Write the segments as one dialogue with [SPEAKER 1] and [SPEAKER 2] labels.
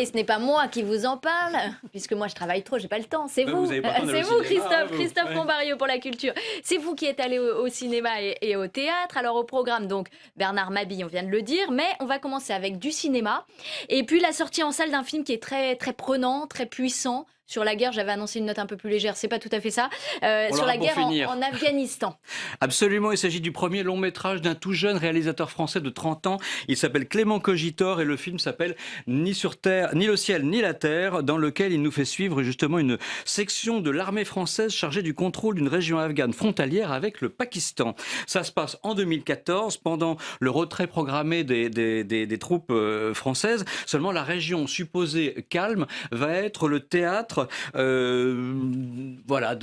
[SPEAKER 1] Et ce n'est pas moi qui vous en parle, puisque moi je travaille trop, j'ai pas le temps. C'est vous,
[SPEAKER 2] vous avez pas le temps d'aller
[SPEAKER 1] c'est
[SPEAKER 2] au
[SPEAKER 1] vous,
[SPEAKER 2] cinéma,
[SPEAKER 1] Christophe
[SPEAKER 2] ouais.
[SPEAKER 1] Combario pour la culture. C'est vous qui êtes allé au cinéma et au théâtre. Alors au programme, donc Bernard Mabille, on vient de le dire, mais on va commencer avec du cinéma. Et puis la sortie en salle d'un film qui est très, très prenant, très puissant. Sur la guerre, j'avais annoncé une note un peu plus légère, c'est pas tout à fait ça. Sur la guerre en Afghanistan.
[SPEAKER 2] Absolument, il s'agit du premier long métrage d'un tout jeune réalisateur français de 30 ans. Il s'appelle Clément Cogitor et le film s'appelle Ni sur terre, ni le ciel, ni la terre, dans lequel il nous fait suivre justement une section de l'armée française chargée du contrôle d'une région afghane frontalière avec le Pakistan. Ça se passe en 2014, pendant le retrait programmé des troupes françaises. Seulement la région supposée calme va être le théâtre voilà,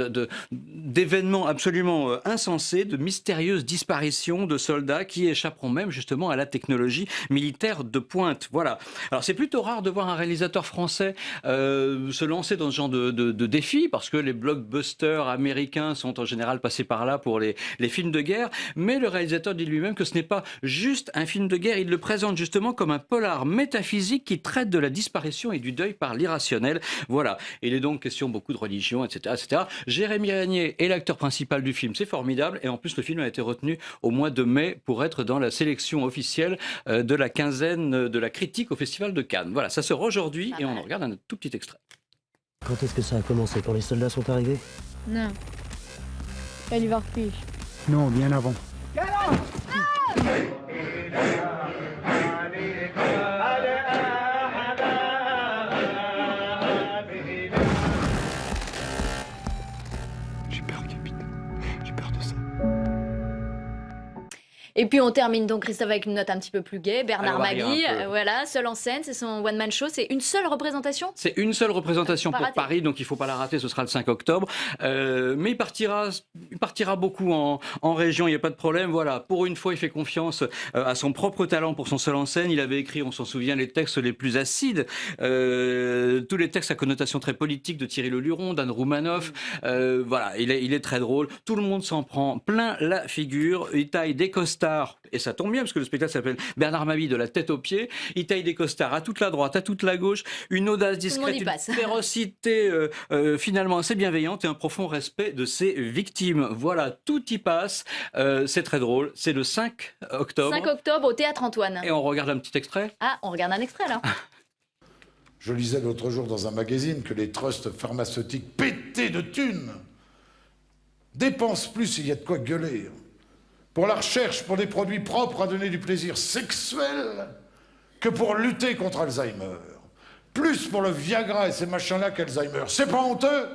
[SPEAKER 2] d'événements absolument insensés, de mystérieuses disparitions de soldats qui échapperont même justement à la technologie militaire de pointe. Voilà. Alors c'est plutôt rare de voir un réalisateur français se lancer dans ce genre de défi, parce que les blockbusters américains sont en général passés par là pour les films de guerre, mais le réalisateur dit lui-même que ce n'est pas juste un film de guerre, il le présente justement comme un polar métaphysique qui traite de la disparition et du deuil par l'irrationnel. Voilà. Il est donc question beaucoup de religion, etc., etc. Jérémy Régnier est l'acteur principal du film, c'est formidable. Et en plus, le film a été retenu au mois de mai pour être dans la sélection officielle de la quinzaine de la critique au Festival de Cannes. Voilà, ça sort aujourd'hui et on en regarde un tout petit extrait.
[SPEAKER 3] Quand est-ce que ça a commencé? Quand les soldats sont arrivés?
[SPEAKER 4] Non. Pas l'hiver plus.
[SPEAKER 5] Non, bien avant. J'ai peur, capitaine. J'ai peur de ça.
[SPEAKER 1] Et puis on termine donc, Christophe, avec une note un petit peu plus gaie. Bernard
[SPEAKER 2] Allez, on va
[SPEAKER 1] Mabille,
[SPEAKER 2] rire un peu.
[SPEAKER 1] voilà, seul en scène, c'est son one-man show. C'est une seule représentation?
[SPEAKER 2] C'est une seule représentation
[SPEAKER 1] Pas
[SPEAKER 2] pour
[SPEAKER 1] raté.
[SPEAKER 2] Paris, donc il ne faut pas la rater, ce sera le 5 octobre. Mais il partira beaucoup en région, il n'y a pas de problème. Voilà, pour une fois, il fait confiance à son propre talent pour son seul en scène. Il avait écrit, on s'en souvient, les textes les plus acides, tous les textes à connotation très politique de Thierry Leluron, d'Anne Roumanoff. Voilà, il est très drôle. Tout le monde s'en prend plein la figure. Il taille des costards, et ça tombe bien parce que le spectacle s'appelle Bernard Mabille de la tête aux pieds. Il taille des costards à toute la droite, à toute la gauche, une audace discrète,
[SPEAKER 1] y
[SPEAKER 2] une
[SPEAKER 1] passe.
[SPEAKER 2] férocité finalement assez bienveillante et un profond respect de ses victimes. Voilà, tout y passe. C'est très drôle. C'est le 5 octobre.
[SPEAKER 1] 5 octobre au Théâtre Antoine.
[SPEAKER 2] Et on regarde un petit extrait.
[SPEAKER 1] Ah, on regarde un extrait là.
[SPEAKER 6] Je lisais l'autre jour dans un magazine que les trusts pharmaceutiques pétés de thunes dépensent plus, il y a de quoi gueuler, pour la recherche, pour des produits propres à donner du plaisir sexuel, que pour lutter contre Alzheimer. Plus pour le Viagra et ces machins-là qu'Alzheimer. C'est pas honteux?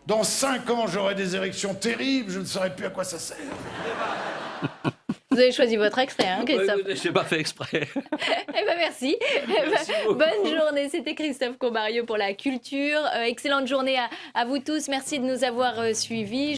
[SPEAKER 6] Dans 5 ans, j'aurai des érections terribles, je ne saurais plus à quoi ça sert.
[SPEAKER 1] Vous avez choisi votre extrait, hein, Christophe?
[SPEAKER 2] Je n'ai pas fait exprès.
[SPEAKER 1] Eh ben merci.
[SPEAKER 2] beaucoup.
[SPEAKER 1] Bonne journée. C'était Christophe Combario pour la culture. Excellente journée à vous tous. Merci de nous avoir suivis.